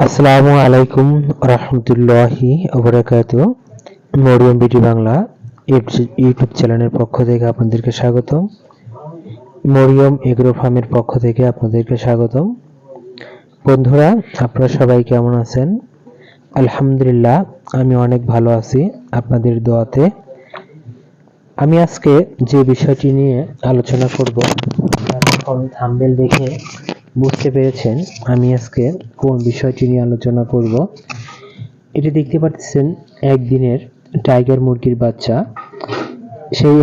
আসসালামু আলাইকুম রহমতুল্লাহি ওবরাকাতুহু। মরিয়ম বিডি বাংলা ইউটিউব চ্যানেলের পক্ষ থেকে আপনাদেরকে স্বাগতম। মরিয়ম এগ্রো ফার্মের পক্ষ থেকে আপনাদেরকে স্বাগতম। বন্ধুরা, আপনারা সবাই কেমন আছেন? আলহামদুলিল্লাহ, আমি অনেক ভালো আছি আপনাদের দোয়াতে। আমি আজকে যে বিষয়টি নিয়ে আলোচনা করব, এখন থাম্বনেল দেখে বুঝতে পেরেছেন আমি আজকে কোন বিষয়টি নিয়ে আলোচনা করব। এটি দেখতে পাচ্ছেন একদিনের টাইগার মুরগির বাচ্চা। সেই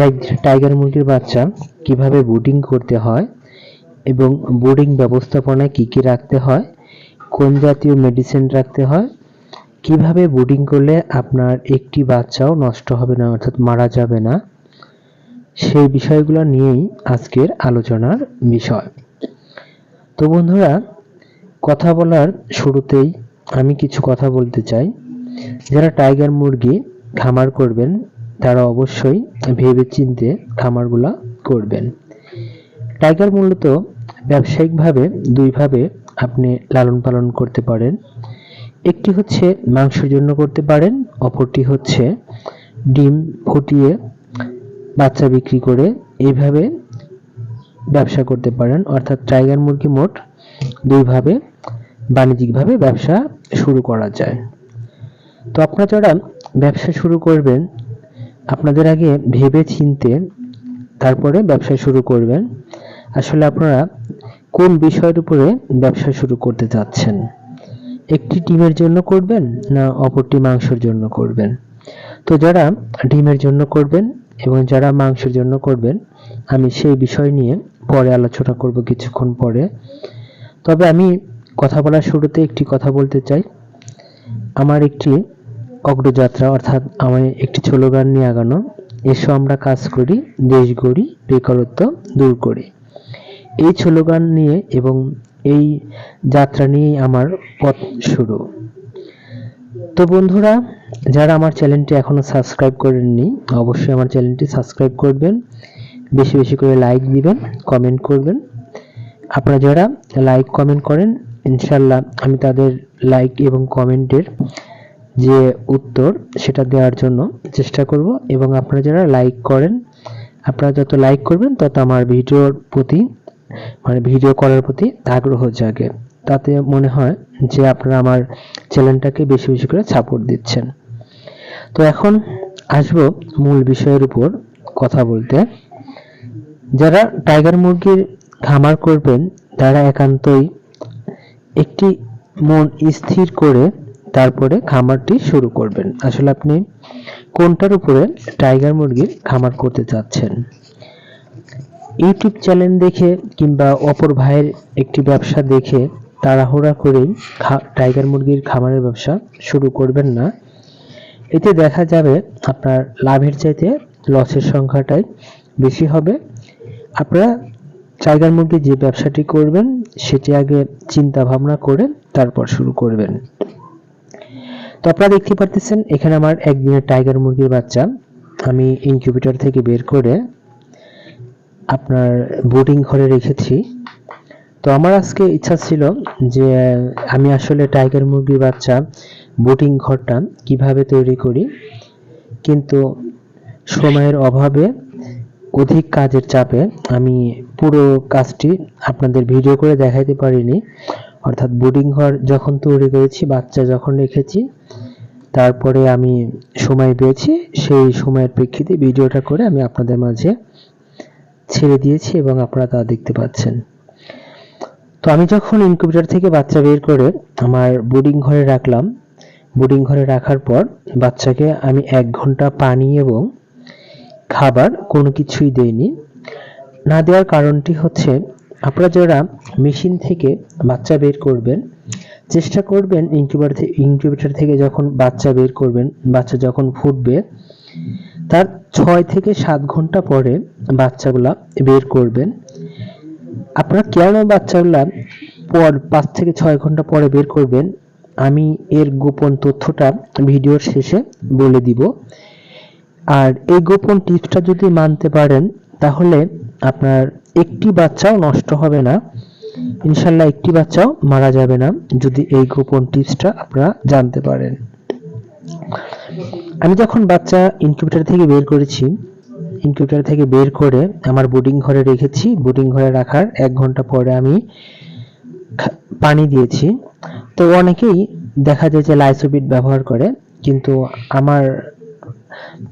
টাইগার মুরগির বাচ্চা কিভাবে ব্রুডিং করতে হয় এবং ব্রুডিং ব্যবস্থাপনায় কি কি রাখতে হয়, কোন জাতীয় মেডিসিন রাখতে হয়, কিভাবে ব্রুডিং করলে আপনার একটি বাচ্চাও নষ্ট হবে না, অর্থাৎ মারা যাবে না, সেই বিষয়গুলো নিয়েই আজকের আলোচনার বিষয়। তো বন্ধুরা, কথা বলার শুরুতেই আমি কিছু কথা বলতে চাই। যারা টাইগার মুরগি খামার করবেন তারা অবশ্যই ভেবে চিন্তে খামারগুলা করবেন। টাইগার মূলত ব্যবসায়িকভাবে দুইভাবে আপনি লালন পালন করতে পারেন। একটি হচ্ছে মাংসের জন্য করতে পারেন, অপরটি হচ্ছে ডিম ফুটিয়ে বাচ্চা বিক্রি করে এইভাবে ব্যবসা করতে পারেন। অর্থাৎ টাইগার মুরগি মোট দুইভাবে বাণিজ্যিকভাবে ব্যবসা শুরু করা যায়। তো আপনারা যারা ব্যবসা শুরু করবেন, আপনাদের আগে ভেবে চিনতে তারপরে ব্যবসা শুরু করবেন। আসলে আপনারা কোন বিষয়ের উপরে ব্যবসা শুরু করতে চাচ্ছেন? একটি ডিমের জন্য করবেন না অপরটি মাংসের জন্য করবেন? তো যারা ডিমের জন্য করবেন এবং যারা মাংসের জন্য করবেন, আমি সেই বিষয় নিয়ে পরে আলোচনা করব কিছুক্ষণ পরে। তবে আমি কথা বলার শুরুতে একটি কথা বলতে চাই। আমার একটি অগ্রযাত্রা, অর্থাৎ আমার একটি স্লোগান নিয়ে আগানো, এসো আমরা কাজ করি, দেশ গড়ি, বেকারত্ব দূর করি। এই স্লোগান নিয়ে এবং এই যাত্রা নিয়েই আমার পথ শুরু। তো বন্ধুরা, যারা আমার চ্যানেলটি এখনো সাবস্ক্রাইব করেননি, অবশ্যই আমার চ্যানেলটি সাবস্ক্রাইব করবেন, বেশি বেশি করে লাইক দিবেন, কমেন্ট করবেন। আপনারা যারা লাইক কমেন্ট করেন, ইনশাল্লাহ আমি তাদের লাইক এবং কমেন্টের যে উত্তর সেটা দেওয়ার জন্য চেষ্টা করব। এবং আপনারা যারা লাইক করেন, আপনারা যত লাইক করবেন তত আমার ভিডিওর প্রতি, মানে ভিডিও করার প্রতি আগ্রহ জাগে। তাতে মনে হয় যে আপনারা আমার চ্যানেলটাকে বেশি বেশি করে সাপোর্ট দিচ্ছেন। তো এখন আসবো মূল বিষয়ের উপর কথা বলতে। যারা টাইগার মুরগির খামার করবেন তারা একান্তই একটি মন স্থির করে তারপরে খামারটি শুরু করবেন। আসলে আপনি কোনটার উপরে টাইগার মুরগির খামার করতে চাচ্ছেন? ইউটিউব চ্যানেল দেখে কিংবা অপর ভাইয়ের একটি ব্যবসা দেখে তাড়াহুড়া করেই টাইগার মুরগির খামারের ব্যবসা শুরু করবেন না। এতে দেখা যাবে আপনার লাভের চাইতে লসের সংখ্যাটাই বেশি হবে। আপনারা টাইগার মুরগির যে ব্যবসাটি করবেন সেটি আগে চিন্তা ভাবনা করে তারপর শুরু করবেন। তো আপনারা দেখতে পাচ্ছেন এখানে আমার একদিনের টাইগার মুরগির বাচ্চা আমি ইনকিউবেটর থেকে বের করে আপনার ব্রুডিং ঘরে রেখেছি। তো আমার আজকে ইচ্ছা ছিল যে আমি আসলে টাইগার মুরগির বাচ্চা ব্রুডিং ঘরটা কিভাবে তৈরি করি, কিন্তু সময়ের অভাবে, অধিক কাজের চাপে আমি পুরো কাজটি আপনাদের ভিডিও করে দেখাইতে পারিনি। অর্থাৎ ব্রুডিং ঘর যখন তৈরি করেছি, বাচ্চা যখন রেখেছি, তারপরে আমি সময় পেয়েছি, সেই সময়ের প্রেক্ষিতে ভিডিওটা করে আমি আপনাদের মাঝে ছেড়ে দিয়েছি এবং আপনারা তা দেখতে পাচ্ছেন। তো আমি যখন ইনকিউবেটর থেকে বাচ্চা বের করে আমার ব্রুডিং ঘরে রাখলাম, ব্রুডিং ঘরে রাখার পর বাচ্চাকে আমি 1 ঘন্টা পানি এবং খাবার কোনো কিছুই দেইনি। না দেওয়ার কারণটি হচ্ছে, আপনারা যারা মেশিন থেকে বাচ্চা বের করবেন, চেষ্টা করবেন ইনকিউবেটর থেকে যখন বাচ্চা বের করবেন, বাচ্চা যখন ফুটবে তার 6 থেকে 7 ঘন্টা পরে বাচ্চাগুলা বের করবেন। আপনারা কেন বাচ্চাগুলা 5 থেকে 6 ঘন্টা পরে বের করবেন, আমি এর গোপন তথ্যটা ভিডিওর শেষে বলে দিব। আর এই গোপন টিপসটা যদি মানতে পারেন তাহলে আপনার একটি বাচ্চাও নষ্ট হবে না ইনশাল্লাহ একটি বাচ্চাও মারা যাবে না যদি এই গোপন টিপসটা আপনারা জানতে পারেন। আমি যখন বাচ্চা ইনকিউবেটর থেকে বের করেছি, ইনকিউবেটর থেকে বের করে আমার বোর্ডিং ঘরে রেখেছি। বোর্ডিং ঘরে রাখার 1 ঘন্টা পরে আমি পানি দিয়েছি। তো অনেকেই দেখা যায় যে লাইসোবিট ব্যবহার করে, কিন্তু আমার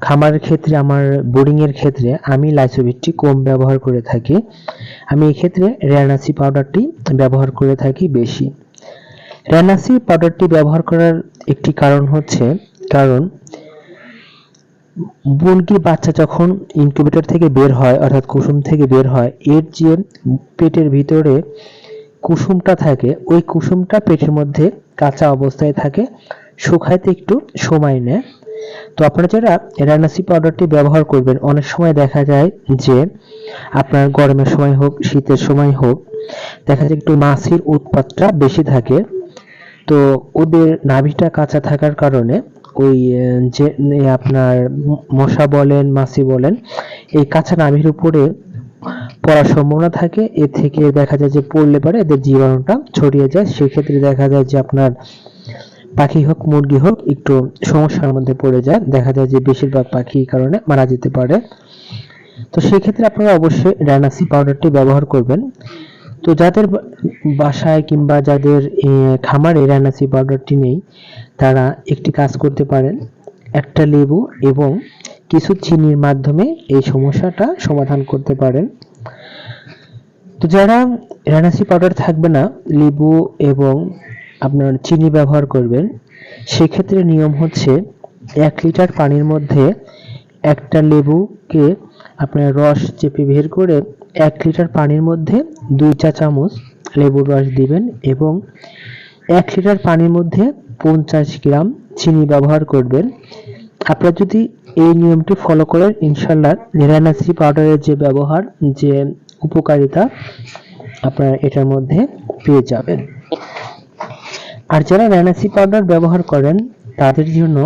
খামারের ক্ষেত্রে, আমার বোর্ডিং এর ক্ষেত্রে আমি লাইসোবিটটি কম ব্যবহার করে থাকি। আমি এই ক্ষেত্রে রেনাসি পাউডারটি ব্যবহার করে থাকি বেশি। রেনাসি পাউডারটি ব্যবহার করার একটি কারণ হচ্ছে, কারণ মুরগির বাচ্চা যখন ইনকিউবেটর থেকে বের হয়, অর্থাৎ কুসুম থেকে বের হয়, এর যে পেটের ভিতরে কুসুমটা থাকে, ওই কুসুমটা পেটের মধ্যে কাঁচা অবস্থায় থাকে, শুকাইতে একটু সময় নেয়। তো আপনারা যারা রেনাসি পাউডারটি ব্যবহার করবেন, অনেক সময় দেখা যায় যে আপনার গরমের সময় হোক, শীতের সময় হোক, দেখা যায় একটু মাছির উৎপাতটা বেশি থাকে। তো ওদের নাভিটা কাঁচা থাকার কারণে ওই যে আপনার মশা বলেন, মাছি বলেন, এই কাঁচা নাভির উপরে পড়ার সম্ভাবনা থাকে। এ থেকে দেখা যায় যে পড়লে পরে এদের জীবাণুটা ছড়িয়ে যায়। সেক্ষেত্রে দেখা যায় যে আপনার পাখি হোক, মুরগি হোক, একটু সমস্যার মধ্যে পড়ে যায়। দেখা যায় যে বেশিরভাগ পাখি এই কারণে মারা যেতে পারে। তো সেক্ষেত্রে আপনারা অবশ্যই রেনাসি পাউডারটি ব্যবহার করবেন। তো যাদের বাসায় কিংবা যাদের খামারে রেনাসি পাউডারটি নেই, তারা একটি কাজ করতে পারেন, একটা লেবু এবং কিছু চিনির মাধ্যমে এই সমস্যাটা সমাধান করতে পারেন। তো যারা রেনাসি পাউডার থাকবে না, লেবু এবং আপনার চিনি ব্যবহার করবেন, সেক্ষেত্রে নিয়ম হচ্ছে 1 লিটার পানির মধ্যে একটা লেবুকে আপনার রস চেপে বের করে 1 লিটার পানির মধ্যে 2 চা চামচ লেবুর রস দিবেন এবং 1 লিটার পানির মধ্যে 50 গ্রাম চিনি ব্যবহার করবেন। আপনারা যদি এই নিয়মটি ফলো করেন, ইনশাল্লাহ রেনাসি পাউডারের যে ব্যবহার, যে উপকারিতা আপনারা এটার মধ্যে পেয়ে যাবেন। আর যারা রেনাসি পাউডার ব্যবহার করেন, তাদের জন্য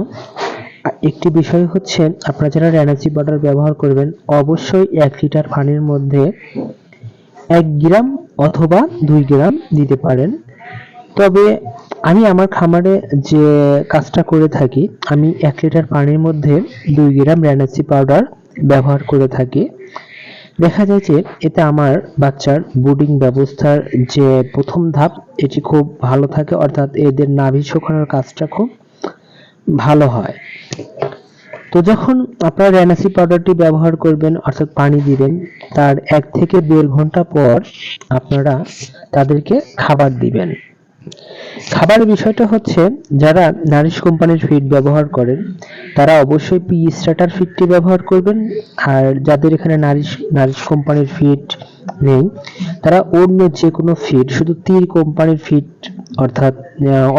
একটি বিষয় হচ্ছে, আপনারা যারা রেনাসি পাউডার ব্যবহার করবেন, অবশ্যই 1 লিটার পানির মধ্যে 1 গ্রাম অথবা 2 গ্রাম দিতে পারেন। তবে আমি আমার খামারে যে কাজটা করে থাকি, আমি 1 লিটার পানির মধ্যে 2 গ্রাম রেনাসি পাউডার ব্যবহার করে থাকি। দেখা যায় যে এতে আমার বাচ্চার ব্রুডিং ব্যবস্থার যে প্রথম ধাপ, এটি খুব ভালো থাকে, অর্থাৎ এদের নাভি শুকানোর কাজটা খুব ভালো হয়। তো যখন আপনারা রেনাসি পাউডারটি ব্যবহার করবেন, অর্থাৎ পানি দিবেন, তার 1 থেকে 1.5 ঘন্টা পর আপনারা তাদেরকে খাবার দিবেন। খাবারের বিষয়টা হচ্ছে, যারা নারিশ কোম্পানির ফিড ব্যবহার করেন, তারা অবশ্যই পি স্টার্টার ফিডটি ব্যবহার করবেন। আর যাদের এখানে নারিশ কোম্পানির ফিড নেই, তারা অন্য যে কোনো ফিড, শুধু তীর কোম্পানির ফিড, অর্থাৎ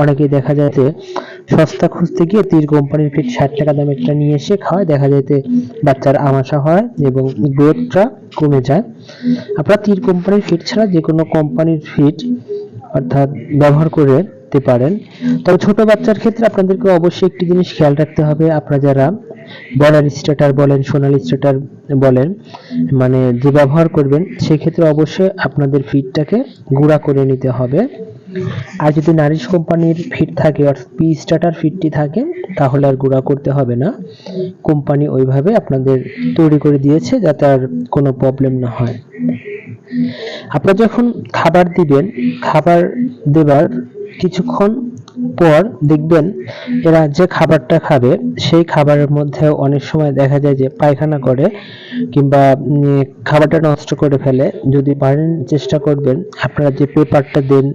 অনেকেই দেখা যায় যে সস্তা খুঁজতে গিয়ে তীর কোম্পানির ফিড 60 টাকা দামেরটা নিয়ে এসে খাওয়ায়, দেখা যায় যে বাচ্চার আমাশা হয় এবং গ্রোথটা কমে যায়। আপনারা তীর কোম্পানির ফিড ছাড়া যে কোনো কোম্পানির ফিড অর্থাৎ ব্যবহার করতে পারেন। তবে ছোট বাচ্চার ক্ষেত্রে আপনাদেরকে অবশ্যই একটি জিনিস খেয়াল রাখতে হবে, আপনারা যারা বর্ডার স্টার্টার বলেন, সোনালী স্টার্টার বলেন, মানে যে ব্যবহার করবেন, সেক্ষেত্রে অবশ্যই আপনাদের ফিডটাকে গুঁড়া করে নিতে হবে। আর যদি নারিশ কোম্পানির ফিড থাকে, অর্থাৎ পি স্টার্টার ফিডটি থাকে, তাহলে আর গুঁড়া করতে হবে না। কোম্পানি ওইভাবে আপনাদের তৈরি করে দিয়েছে যাতে আর কোনো প্রবলেম না হয়। আপনারা যখন খাবার দিবেন, খাবার দেবার কিছুক্ষণ পর দেখবেন এরা যে খাবারটা খাবে, সেই খাবারের মধ্যে অনেক সময় দেখা যায় যে পায়খানা করে কিংবা খাবারটা নষ্ট করে ফেলে। যদি পারেন চেষ্টা করবেন আপনারা যে পেপারটা দেন,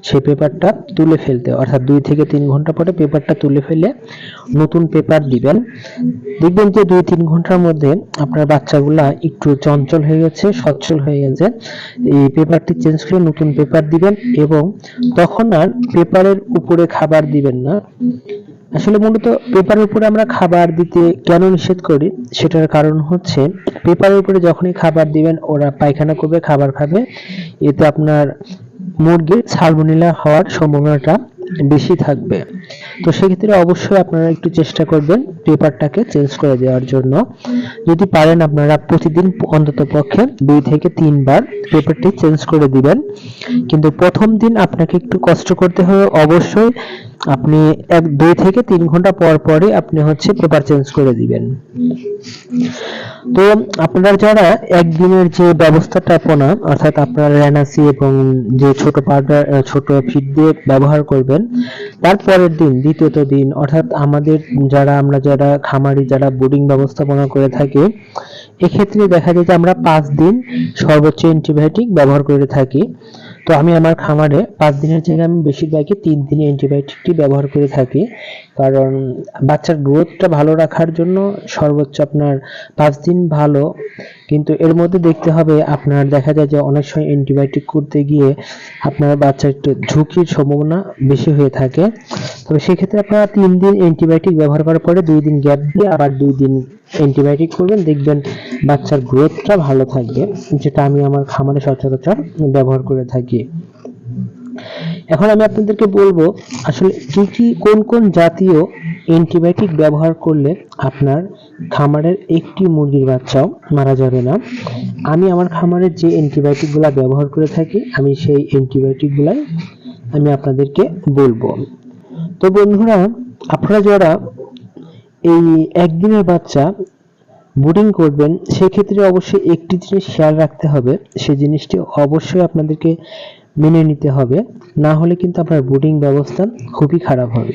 সেই পেপারটা তুলে ফেলতে, অর্থাৎ 2 থেকে 3 ঘন্টা পরে পেপারটা তুলে ফেলে নতুন পেপার দিবেন। দেখবেন যে 2-3 ঘন্টার মধ্যে আপনার বাচ্চাগুলা একটু চঞ্চল হয়ে গেছে, সচ্ছল হয়ে গেছে। এই পেপারটি চেঞ্জ করে নতুন পেপার দিবেন এবং তখন আর পেপারের উপরে খাবার দিবেন না। আসলে মূলত পেপারের উপরে আমরা খাবার দিতে কেন নিষেধ করি, সেটার কারণ হচ্ছে, পেপারের উপরে যখনই খাবার দিবেন ওরা পায়খানা করবে, খাবার খাবে, এতে আপনার মুরগির সালমোনেলা হওয়ার সম্ভাবনাটা বেশি থাকবে। তো সেক্ষেত্রে অবশ্যই আপনারা একটু চেষ্টা করবেন পেপারটাকে চেঞ্জ করে দেওয়ার জন্য। যদি পারেন আপনারা প্রতিদিন অন্তত পক্ষে 2 থেকে 3 বার পেপারটি চেঞ্জ করে দিবেন। কিন্তু প্রথম দিন আপনাকে একটু কষ্ট করতে হবে অবশ্যই। আপনি 2 থেকে 3 ঘন্টা পর পরই আপনি হচ্ছে পেপার চেঞ্জ করে দিবেন। তো আপনারা যারা একদিনের যে ব্যবস্থাপনা অর্থাৎ আপনারা রেনাসি এবং যে ছোট পাউডার ছোট ফিড দিয়ে ব্যবহার করবেন, তারপরের দিন দ্বিতীয়ত দিন অর্থাৎ আমরা যারা খামারি যারা বোর্ডিং ব্যবস্থাপনা করে থাকি, এক্ষেত্রে দেখা যায় যে আমরা 5 দিন সর্বোচ্চ অ্যান্টিবায়োটিক ব্যবহার করে থাকি। তো আমি আমার খামারে 5 দিনের জায়গায় আমি বেশিরভাগই 3 দিন অ্যান্টিবায়োটিকটি ব্যবহার করে থাকি, কারণ বাচ্চার গ্রোথটা ভালো রাখার জন্য সর্বোচ্চ আপনার 5 দিন ভালো। কিন্তু এর মধ্যে দেখতে হবে আপনার দেখা যায় যে অনেক সময় অ্যান্টিবায়োটিক করতে গিয়ে আপনার বাচ্চার একটু ঝুঁকির সম্ভাবনা বেশি হয়ে থাকে। তবে সেক্ষেত্রে আপনারা 3 দিন অ্যান্টিবায়োটিক ব্যবহার করার পরে 2 দিন গ্যাপ দিয়ে আবার 2 দিন অ্যান্টিবায়োটিক করবেন, দেখবেন বাচ্চার গ্রোথটা ভালো থাকবে, যেটা আমি আমার খামারে সচরাচর ব্যবহার করে থাকি। এখন আমি আপনাদেরকে বলবো আসলে কোন কোন জাতীয় অ্যান্টিবায়োটিক ব্যবহার করলে আপনার খামারের একটি মুরগির বাচ্চাও মারা যাবে না। আমি আমার খামারের যে অ্যান্টিবায়োটিকগুলো ব্যবহার করে থাকি আমি সেই অ্যান্টিবায়োটিকগুলাই আমি আপনাদেরকে বলবো। তো বন্ধুরা, আপনারা যারা এই একদিনের বাচ্চা ব্রুডিং করবেন সেক্ষেত্রে অবশ্যই একটি জিনিস খেয়াল রাখতে হবে, সেই জিনিসটি অবশ্যই আপনাদেরকে মেনে নিতে হবে, না হলে কিন্তু আপনার ব্রুডিং ব্যবস্থা খুবই খারাপ হবে।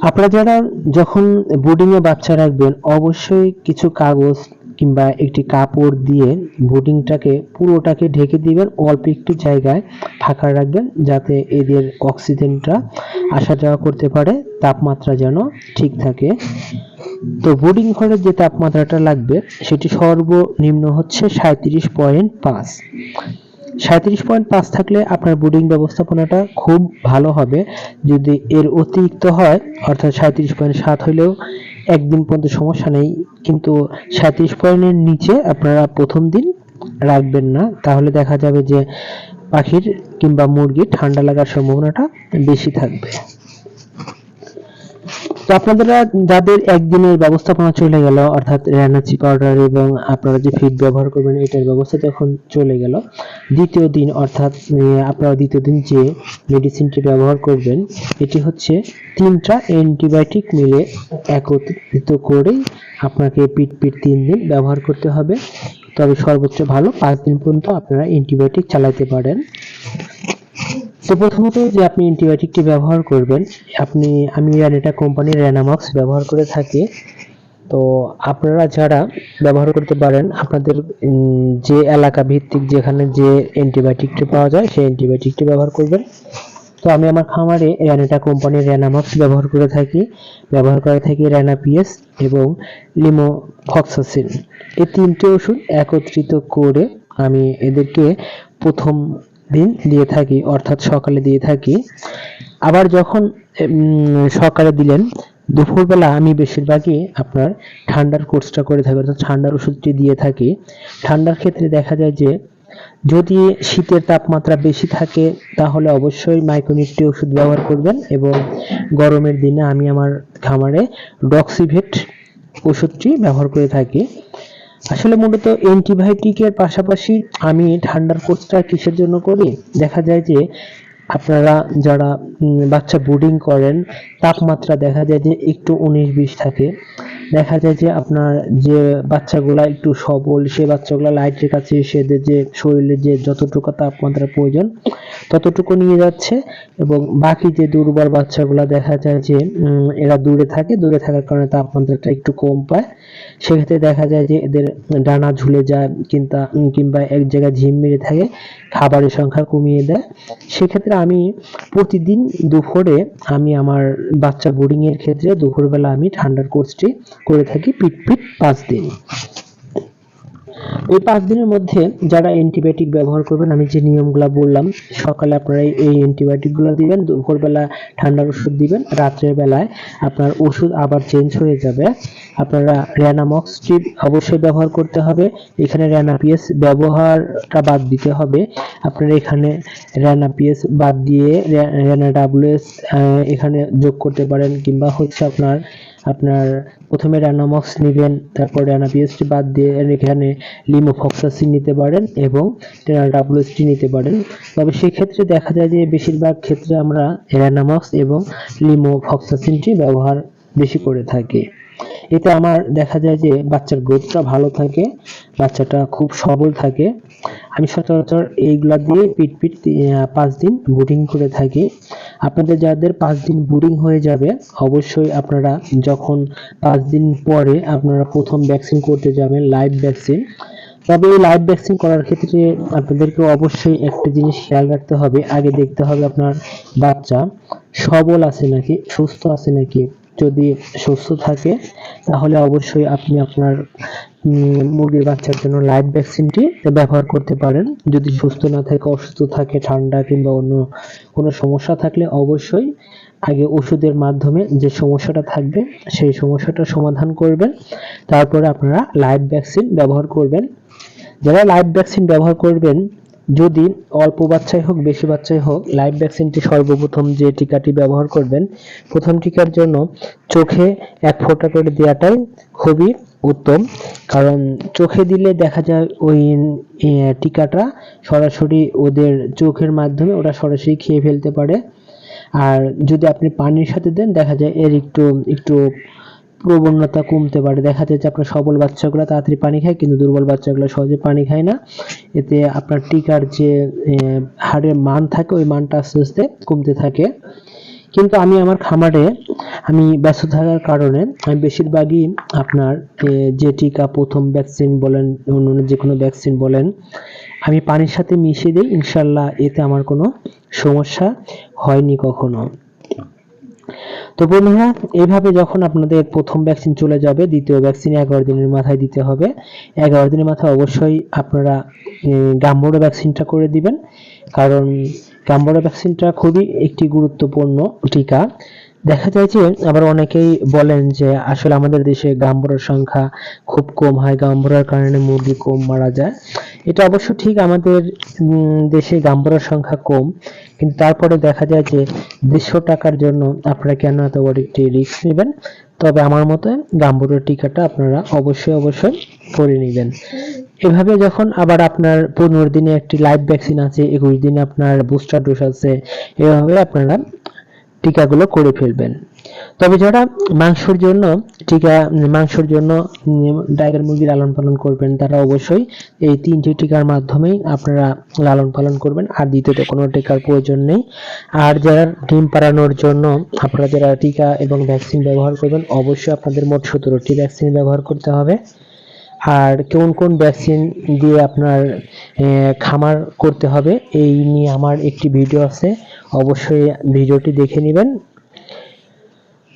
আপনারা যারা যখন ব্রুডিং এ বাচ্চা রাখবেন অবশ্যই কিছু কাগজ কিংবা একটি কাপড় দিয়ে ব্রুডিংটাকে পুরোটাকে ঢেকে দিবেন, অল্প একটু জায়গায় ফাঁকা রাখবেন যাতে এদের অক্সিজেনটা আসা যাওয়া করতে পারে, তাপমাত্রা যেন ঠিক থাকে। তো ব্রুডিং ঘরের যে তাপমাত্রাটা লাগবে সেটি সর্বনিম্ন হচ্ছে 37.5। 37.5 থাকলে আপনার ব্রুডিং ব্যবস্থাপনাটা খুব ভালো হবে। যদি এর অতিরিক্ত হয় অর্থাৎ 37.7 হলেও একদিন পর্যন্ত সমস্যা নেই, কিন্তু 37 পয়েন্টের নিচে আপনারা প্রথম দিন রাখবেন না, তাহলে দেখা যাবে যে পাখির কিংবা মুরগির ঠান্ডা লাগার সম্ভাবনাটা বেশি থাকবে। তো আপনারা যাদের একদিনের ব্যবস্থাপনা চলে গেল অর্থাৎ রেনাসি পাউডার এবং আপনারা যে ফিড ব্যবহার করবেন এটার ব্যবস্থা যখন চলে গেল, দ্বিতীয় দিন অর্থাৎ আপনারা দ্বিতীয় দিন যে মেডিসিনটি ব্যবহার করবেন এটি হচ্ছে 3টা অ্যান্টিবায়োটিক মিলে একত্রিত করেই আপনাকে পিট 3 দিন ব্যবহার করতে হবে। তবে সর্বোচ্চ ভালো 5 দিন পর্যন্ত আপনারা অ্যান্টিবায়োটিক চালাতে পারেন। তো প্রথমত যে আপনি অ্যান্টিবায়োটিকটি ব্যবহার করবেন আমি রেনাটা কোম্পানির রেনামক্স ব্যবহার করে থাকি। তো আপনারা যারা ব্যবহার করতে পারেন আপনাদের যে এলাকা ভিত্তিক যেখানে যে অ্যান্টিবায়োটিকটি পাওয়া যায় সেই অ্যান্টিবায়োটিকটি ব্যবহার করবেন। তো আমি আমার খামারে রেনাটা কোম্পানির রেনামক্স ব্যবহার করে থাকি রেনাপিএস এবং লিমোফক্সাসিন, এই 3টে ওষুধ একত্রিত করে আমি এদেরকে প্রথম দিন দিয়ে থাকি অর্থাৎ সকালে দিয়ে থাকি। আবার যখন সকালে দিলেন দুপুরবেলা আমি বেশিরভাগই আপনার ঠান্ডার কোর্সটা করে থাকি অর্থাৎ ঠান্ডার ওষুধটি দিয়ে থাকি। ঠান্ডার ক্ষেত্রে দেখা যায় যে যদি শীতের তাপমাত্রা বেশি থাকে তাহলে অবশ্যই মাইক্রোনিউট্রি ওষুধ ব্যবহার করবেন, এবং গরমের দিনে আমি আমার খামারে ডক্সিভেট ওষুধটি ব্যবহার করে থাকি। আসলে মূলত অ্যান্টিবায়োটিকের পাশাপাশি আমি ঠান্ডার কোর্সটা কিসের জন্য করি, দেখা যায় যে আপনারা যারা বাচ্চা ব্রুডিং করেন তাপমাত্রা দেখা যায় যে একটু 19-20 থাকে, দেখা যায় যে আপনার যে বাচ্চাগুলা একটু সবল সেই বাচ্চাগুলা লাইটের কাছে এসে যে শরীরে যে যতটুকু তাপমাত্রা প্রয়োজন ততটুকু নিয়ে যাচ্ছে, এবং বাকি যে দুর্বল বাচ্চাগুলা দেখা যায় যে এরা দূরে থাকার কারণে তাপমাত্রাটা একটু কম পায়। সেক্ষেত্রে দেখা যায় যে এদের ডানা ঝুলে যায় কিংবা এক জায়গায় ঝিম মেরে থাকে, খাবারের সংখ্যা কমিয়ে দেয়। সেক্ষেত্রে আমি প্রতিদিন দুপুরে আমি আমার বাচ্চা ব্রুডিং এর ক্ষেত্রে দুপুরবেলা আমি ঠান্ডার কোর্সটি করে থাকি পিট 5 দিন। এই 5 দিনের মধ্যে যারা অ্যান্টিবায়োটিক ব্যবহার করবেন, আমি যে নিয়মগুলো বললাম, সকালে আপনারা এই অ্যান্টিবায়োটিকগুলো দিবেন, দুপুরবেলা ঠান্ডার ওষুধ দিবেন, রাত্রের বেলায় আপনার ওষুধ আবার চেঞ্জ হয়ে যাবে। আপনারা রেনামক্সটি অবশ্যই ব্যবহার করতে হবে। এখানে রেনাপিএস ব্যবহারটা বাদ দিতে হবে। আপনারা এখানে রেনাপিএস বাদ দিয়ে রেনাডাব্লিউএস এখানে যোগ করতে পারেন, কিংবা হচ্ছে আপনার প্রথমে রেনামক্স নেবেন, তারপর রেনাপিএসটি বাদ দিয়ে এখানে লিমোফক্সাসিন নিতে পারেন এবং রেনাডাব্লিউএসটি নিতে পারেন। তবে সেক্ষেত্রে দেখা যায় যে বেশিরভাগ ক্ষেত্রে আমরা রেনামক্স এবং লিমোফক্সাসিনটি ব্যবহার বেশি করে থাকি। এতে আমার দেখা যায় যে বাচ্চার গ্রোথটা ভালো থাকে, বাচ্চাটা খুব সবল থাকে। আমি সচরাচর এইগুলা দিয়ে পিট 5 দিন বুডিং করে থাকি। আপনাদের যাদের 5 দিন বুডিং হয়ে যাবে, অবশ্যই আপনারা যখন 5 দিন পরে আপনারা প্রথম ভ্যাকসিন করতে যাবেন, লাইভ ভ্যাকসিন। তবে এই লাইভ ভ্যাকসিন করার ক্ষেত্রে আপনাদেরকে অবশ্যই একটা জিনিস খেয়াল রাখতে হবে। আগে দেখতে হবে আপনার বাচ্চা সবল আছে নাকি, সুস্থ আছে নাকি। যদি সুস্থ থাকে তাহলে অবশ্যই আপনি আপনার মুরগির বাচ্চার জন্য লাইভ ভ্যাকসিনটি ব্যবহার করতে পারেন। যদি সুস্থ না থাকে, অসুস্থ থাকে, ঠান্ডা কিংবা অন্য কোনো সমস্যা থাকলে অবশ্যই আগে ওষুধের মাধ্যমে যে সমস্যাটা থাকবে সেই সমস্যাটা সমাধান করবেন, তারপরে আপনারা লাইভ ভ্যাকসিন ব্যবহার করবেন। যারা লাইভ ভ্যাকসিন ব্যবহার করবেন, যদি অল্প বাচ্চাই হোক বেশি বাচ্চাই হোক, লাইভ ভ্যাকসিনটি সর্বপ্রথম যে টিকাটি ব্যবহার করবেন, প্রথম টিকার জন্য চোখে 1 ফোঁটা করে দেওয়াটাই খুবই উত্তম। কারণ চোখে দিলে দেখা যায় ওই টিকাটা সরাসরি ওদের চোখের মাধ্যমে ওরা সরাসরি খেয়ে ফেলতে পারে। আর যদি আপনি পানির সাথে দেন, দেখা যায় এর একটু প্রবণতা কমতে পারে। দেখা যায় যে আপনার সবল বাচ্চাগুলো তাড়াতাড়ি পানি খায়, কিন্তু দুর্বল বাচ্চাগুলো সহজে পানি খায় না। এতে আপনার টিকার যে হারের মান থাকে, ওই মানটা আস্তে আস্তে কমতে থাকে। কিন্তু আমি আমার খামারে আমি ব্যস্ত থাকার কারণে আমি বেশিরভাগই আপনার যে টিকা, প্রথম ভ্যাকসিন বলেন, অন্য যে কোনো ভ্যাকসিন বলেন, আমি পানির সাথে মিশিয়ে দিই। ইনশাল্লাহ এতে আমার কোনো সমস্যা হয়নি কখনো। তো বন্ধুরা, এইভাবে যখন আপনাদের প্রথম ভ্যাকসিন চলে যাবে, দ্বিতীয় ভ্যাকসিন 11 দিনের মাথায় দিতে হবে। 11 দিনের মাথায় অবশ্যই আপনারা গাম্বুরা ভ্যাকসিনটা করে দিবেন, কারণ গাম্বুরা ভ্যাকসিনটা খুবই একটি গুরুত্বপূর্ণ টিকা। দেখা যায় যে আবার অনেকেই বলেন যে আসলে আমাদের দেশে গাম্বুরার সংখ্যা খুব কম হয়, গাম্বুরার কারণে মুরগি কম মারা যায়। এটা অবশ্য ঠিক, আমাদের দেশে গাম্বুরার সংখ্যা কম, কিন্তু তারপরে দেখা যায় যে 150 টাকার জন্য আপনারা কেন এত বড় একটি রিস্ক নেবেন। তবে আমার মতে গাম্বুরার টিকাটা আপনারা অবশ্যই করে নেবেন। এভাবে যখন আবার আপনার 15 দিনে একটি লাইভ ভ্যাকসিন আছে, 21 দিনে আপনার বুস্টার ডোজ আছে, এভাবে আপনারা টিকাগুলো করে ফেলবেন। তবে যারা মাংসের জন্য টাইগার মুরগি লালন পালন করবেন, তারা অবশ্যই এই 3টি টিকার মাধ্যমেই আপনারা লালন পালন করবেন, আর দ্বিতীয়ত কোনো টিকার প্রয়োজন নেই। আর যারা ডিম পাড়ানোর জন্য আপনারা যারা টিকা এবং ভ্যাকসিন ব্যবহার করবেন, অবশ্যই আপনাদের মোট 17টি ভ্যাকসিন ব্যবহার করতে হবে। আর কোন ভ্যাকসিন দিয়ে আপনার খামার করতে হবে এই নিয়ে আমার একটি ভিডিও আছে, অবশ্যই ভিডিওটি দেখে নেবেন।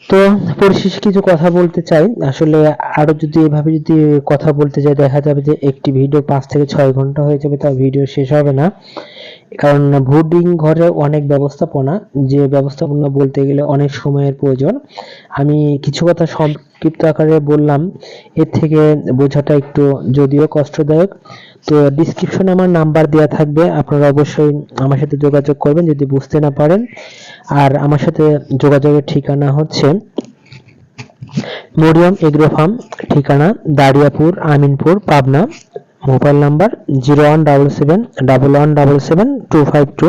তো পরিশেষে কিছু কথা বলতে চাই। আসলে আরো যদি এভাবে কথা বলতে যাই, দেখা যাবে যে একটি ভিডিও 5 থেকে 6 ঘন্টা হয়ে যাবে, তাও ভিডিও শেষ হবে না। কারণ ব্রুডিং ঘরে অনেক ব্যবস্থাপনা, যে ব্যবস্থাপনা বলতে গেলে অনেক সময়ের প্রয়োজন। আমি কিছু কথা সংক্ষিপ্ত আকারে বললাম, এর থেকে বোঝাটা একটু যদিও কষ্টদায়ক। তো ডিসক্রিপশনে আমার নাম্বার দেওয়া থাকবে, আপনারা অবশ্যই আমার সাথে যোগাযোগ করবেন যদি বুঝতে না পারেন। আর আমার সাথে যোগাযোগের ঠিকানা হচ্ছে মরিয়ম এগ্রো ফার্ম, ঠিকানা দারিয়াপুর, আমিনপুর, পাবনা। মোবাইল নাম্বার 01771177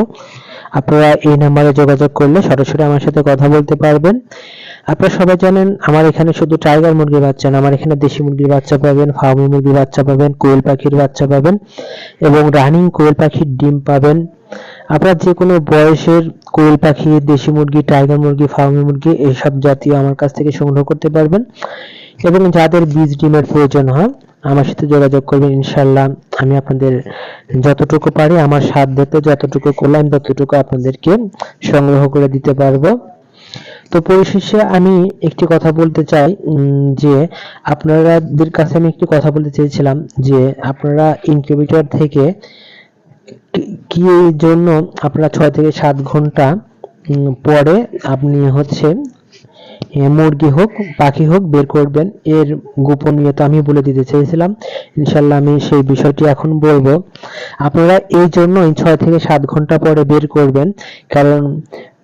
আপনারা এই নাম্বারে যোগাযোগ করলে সরাসরি আমার সাথে কথা বলতে পারবেন। আপনারা সবাই জানেন আমার এখানে শুধু টাইগার মুরগির বাচ্চা না, আমার এখানে দেশি মুরগির বাচ্চা পাবেন, ফার্মি মুরগির বাচ্চা পাবেন, কোয়েল পাখির বাচ্চা পাবেন এবং রানিং কোয়েল পাখির ডিম পাবেন। আপনারা যে কোনো বয়সের কোয়েল পাখি, দেশি মুরগি, টাইগার মুরগি, ফার্মি মুরগি এইসব জাতীয় আমার কাছ থেকে সংগ্রহ করতে পারবেন। এবং যাদের বীজ ডিমের প্রয়োজন হয় আমার সাথে যোগাযোগ করবেন। ইনশাল্লাহ আমি আপনাদের যতটুকু পারি, আমার সাধ্যতে যতটুকু করলাম ততটুকু আপনাদেরকে সংগ্রহ করে দিতে পারবো। তো পরিশেষে আমি একটি কথা বলতে চাই, যে আপনাদের কাছে আমি একটি কথা বলতে চেয়েছিলাম যে আপনারা ইনকিউবেটর থেকে কি জন্য আপনারা 6 থেকে 7 ঘন্টা পরে আপনি হচ্ছে মুরগি হোক পাখি হোক বের করবেন, এর গোপনীয়তা আমি বলে দিতে চেয়েছিলাম। ইনশাল্লাহ আমি সেই বিষয়টি এখন বলবো। আপনারা এই জন্যই 6 থেকে 7 ঘন্টা পরে বের করবেন, কারণ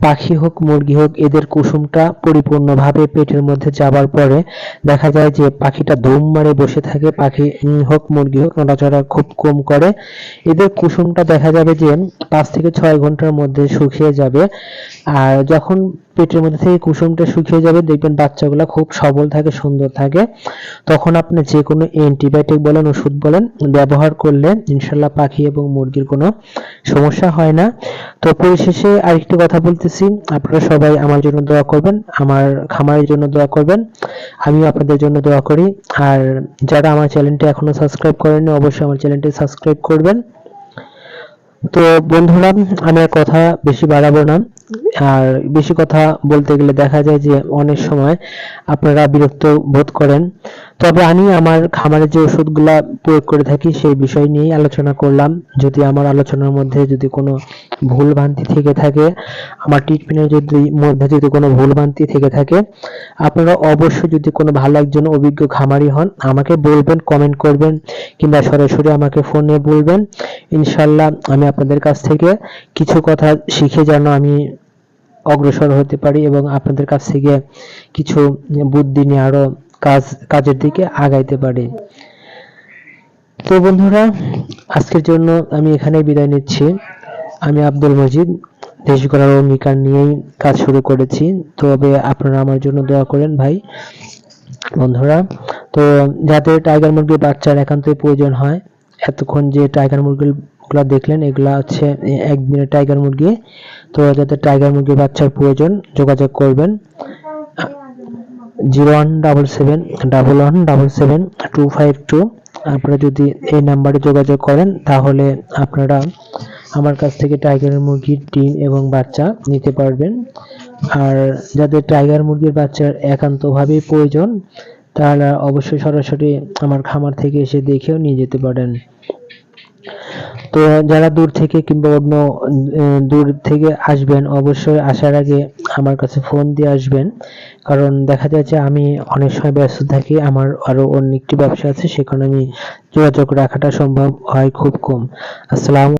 পাখি হোক মুরগি হোক এদের কুসুমটা পরিপূর্ণভাবে পেটের মধ্যে যাবার পরে দেখা যায় যে পাখিটা ধুম মারে বসে থাকে। পাখি হোক মুরগি হোক নড়াচড়া খুব কম করে। এদের কুসুমটা দেখা যাবে যে 5 থেকে 6 ঘন্টার মধ্যে শুকিয়ে যাবে। আর যখন পেটের মধ্যে থেকে কুসুমটা শুকিয়ে যাবে দেখবেন বাচ্চাগুলো খুব সবল থাকে, সুন্দর থাকে। তখন আপনি যে কোনো অ্যান্টিবায়োটিক বলেন ওষুধ বলেন ব্যবহার করলে ইনশাল্লাহ পাখি এবং মুরগির কোনো সমস্যা হয় না। তো পরিশেষে আরেকটি কথা বলতেছি, আপনারা সবাই আমার জন্য দোয়া করবেন, আমার খামারের জন্য দোয়া করবেন, আমিও আপনাদের জন্য দোয়া করি। আর যারা আমার চ্যানেলটি এখনো সাবস্ক্রাইব করেননি অবশ্যই আমার চ্যানেলটি সাবস্ক্রাইব করবেন। তো বন্ধুরা, আমি আর কথা বেশি বাড়াবো না। আর বেশি কথা বলতে গেলে দেখা যায় যে অনেক সময় আপনারা বিরক্ত বোধ করেন। তবে আমি আমার খামারে যে ওষুধগুলা প্রয়োগ করে থাকি সেই বিষয় নিয়েই আলোচনা করলাম। যদি আমার আলোচনার মধ্যে যদি কোনো ভুল ভ্রান্তি থেকে থাকে, আমার ট্রিটমেন্টের মধ্যে যদি কোনো ভুল ভ্রান্তি থেকে থাকে, আপনারা অবশ্যই যদি কোনো ভালো একজন অভিজ্ঞ খামারি হন আমাকে বলবেন, কমেন্ট করবেন কিংবা সরাসরি আমাকে ফোনে বলবেন। ইনশাল্লাহ আমি আপনাদের কাছ থেকে কিছু কথা শিখে যেন আমি অগ্রসর হতে পারি এবং আপনাদের কাছ থেকে কিছু বুদ্ধি নিয়ে আরো কাজের দিকে আগাইতে পারি। তো বন্ধুরা, আজকের জন্য আমি এখানেই বিদায় নিচ্ছি। আমি আব্দুল মজিদ দেশ গড়ার অঙ্গীকার নিয়েই কাজ শুরু করেছি। তবে আপনারা আমার জন্য দোয়া করেন ভাই বন্ধুরা। তো যাদের টাইগার মুরগির বাচ্চার একান্তই প্রয়োজন হয়, এতক্ষণ যে টাইগার মুরগিগুলো দেখলেন এগুলা হচ্ছে একদিনের টাইগার মুরগি। তো যাদের টাইগার মুরগির বাচ্চার প্রয়োজন যোগাযোগ করবেন 017711772252। আপনারা যদি এই নাম্বারে যোগাযোগ করেন তাহলে আপনারা আমার কাছ থেকে টাইগার মুরগির ডিম এবং বাচ্চা নিতে পারবেন। আর যাদের টাইগার মুরগির বাচ্চার একান্তভাবেই প্রয়োজন তাহলে অবশ্যই সরাসরি আমার খামার থেকে এসে দেখেও নিয়ে যেতে পারেন। তো যারা দূর থেকে কিংবা অন্য দূর থেকে আসবেন অবশ্যই আসার আগে আমার কাছে ফোন দিয়ে আসবেন, কারণ দেখা যায় যে আমি অনেক সময় ব্যস্ত থাকি, আমার আরো অন্য একটি ব্যবসা আছে, সেখানে আমি যোগাযোগ রাখাটা সম্ভব হয় খুব কম। আসসালামু